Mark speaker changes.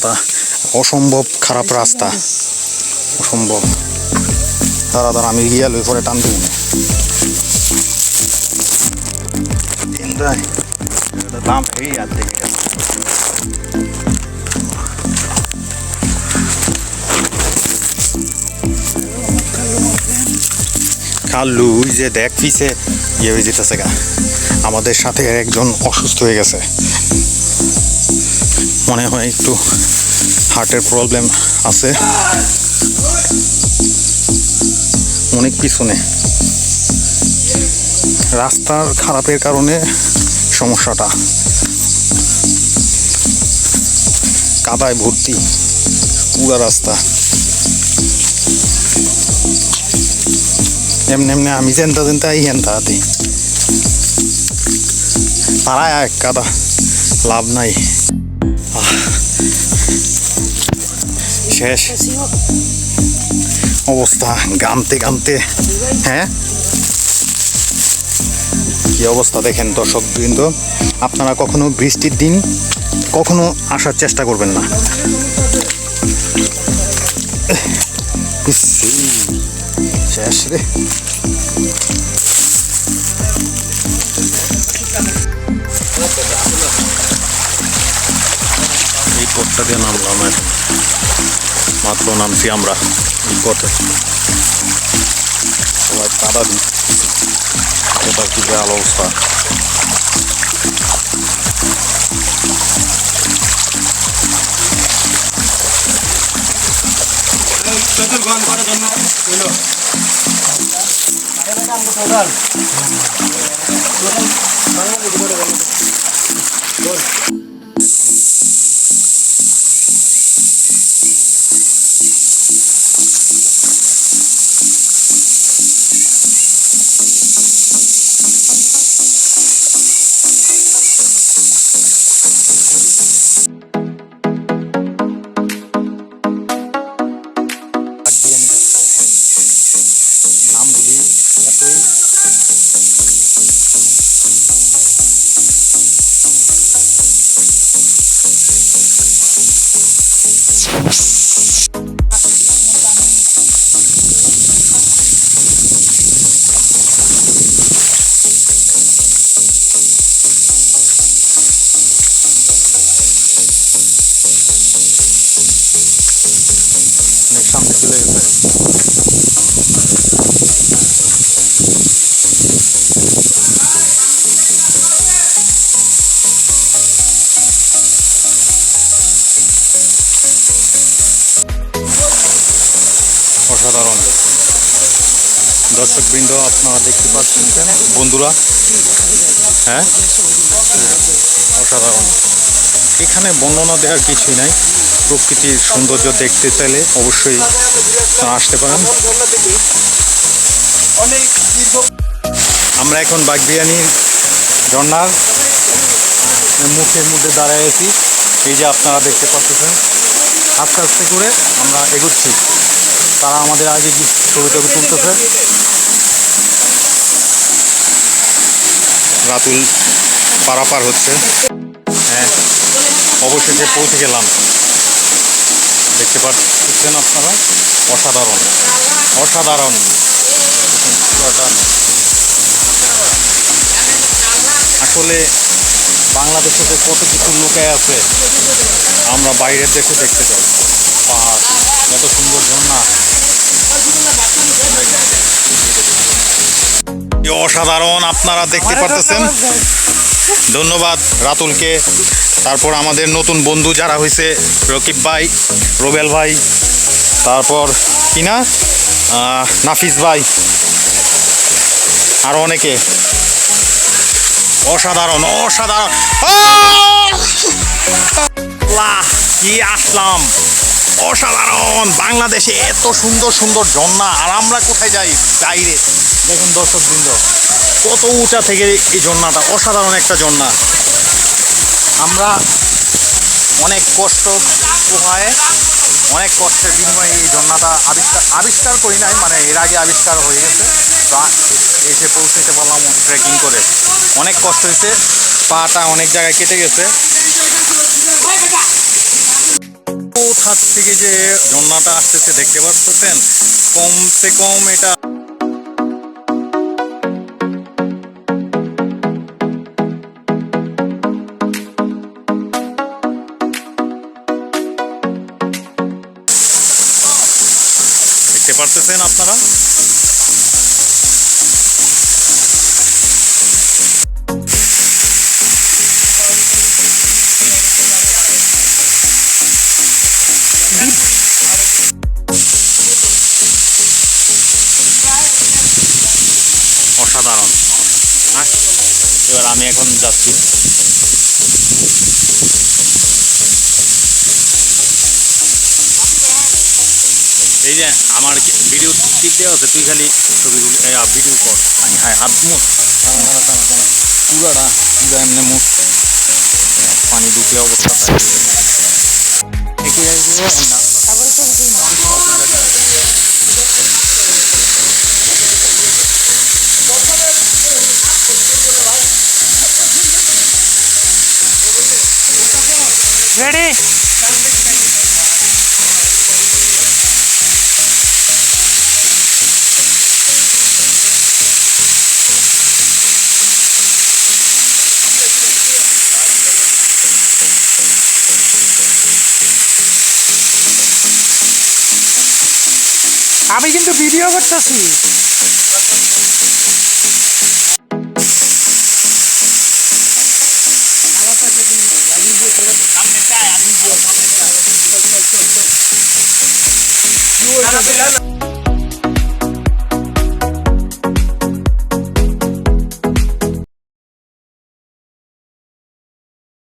Speaker 1: কাদা, অসম্ভব খারাপ রাস্তা, অসম্ভব। দাঁড়া আমি গিয়াল ওই পরে টান দিব না। দাম এই আর দেখে খালু যে দেখ পিছে ইয়ে হয়ে যেতেছে গা। আমাদের সাথে একজন অসুস্থ হয়ে গেছে, মনে হয় একটু হার্টের প্রবলেম আছে, অনেক পিছনে। রাস্তার খারাপের কারণে সমস্যাটা, কাদায় ভর্তি পুরা রাস্তা। এমনি এমনি আমি চেনতা ইহেনতা দিই পাড়ায় এক কাদা, লাভ নাই। শেষ অবস্থা, গামতে গামতে। হ্যাঁ কি অবস্থা দেখেন দর্শকবৃন্দ, আপনারা কখনো বৃষ্টির দিন কখনো আসার চেষ্টা করবেন না। শেষ রে। এই পথটা দিয়ে নামলাম, মাত্র নামছি আমরা এই পথে। সবাই কাদা দিই, কোথাও কি বেহাল অবস্থা। নামগুলি এতই অনেক সামনে চলে গেছে। অসাধারণ দর্শকবৃন্দ, আপনারা দেখতে পাচ্ছেন বন্ধুরা। হ্যাঁ অসাধারণ। এখানে বর্ণনা দেওয়ার কিছুই নাই, প্রকৃতির সৌন্দর্য দেখতে চাইলে অবশ্যই আসতে পারেন। আমরা এখন বাগবিয়ানির ঝর্ণার মুখের মধ্যে দাঁড়ায় আছি। এই যে আপনারা দেখতে পাচ্ছেন, আস্তে আস্তে করে আমরা এগোচ্ছি। তারা আমাদের আগে কি ছবি টবি তুলতেছে। রাতুল পারাপার হচ্ছে। হ্যাঁ অবশেষে পৌঁছে গেলাম, দেখতে পাচ্ছেন আপনারা। অসাধারণ অসাধারণ। আসলে বাংলাদেশে যে কত কিছু লুকায় আছে, আমরা বাইরের দেশে দেখতে চাই। পাহাড়, এত সুন্দর ঝর্ণা, অসাধারণ। আপনারা দেখতে পাচ্ছেন। ধন্যবাদ রাতুলকে, তারপর আমাদের নতুন বন্ধু যারা হয়েছে, রকিব ভাই, রুবেল ভাই, তারপর কিনা নাফিস ভাই, আরো অনেকে। অসাধারণ অসাধারণ। কি আসলাম, অসাধারণ। বাংলাদেশে এত সুন্দর সুন্দর ঝর্ণা, আর আমরা কোথায় যাই? বাইরে। দেখুন দর্শকবৃন্দ, কত উঁচা থেকে এই ঝর্ণাটা, অসাধারণ একটা ঝর্ণা। আমরা অনেক কষ্ট পোহায়, অনেক কষ্টের বিনিময়ে এই ঝর্ণাটা আবিষ্কার করি নাই, মানে এর আগে আবিষ্কার হয়ে গেছে। তো এসে পৌঁছতে পারলাম ট্রেকিং করে। অনেক কষ্ট হয়েছে, পাটা অনেক জায়গায় কেটে গেছে। কোথা থেকে যে ঝর্ণাটা আসতেছে দেখতে পাচ্ছেন, কমসে কম এটা দেখতে পারতেছেন আপনারা। অসাধারণ। এবার আমি এখন যাচ্ছি। এই যে আমার ভিডিও টিপ দেওয়া আছে, তুই খালি ছবিগুলি ভিডিও কর। হ্যাঁ, হাত মুখ পুরাটা পুরা এমনি মুখ, পানি ঢুকলে অবস্থা রেডি।
Speaker 2: আমি কিন্তু ভিডিও করতেছি।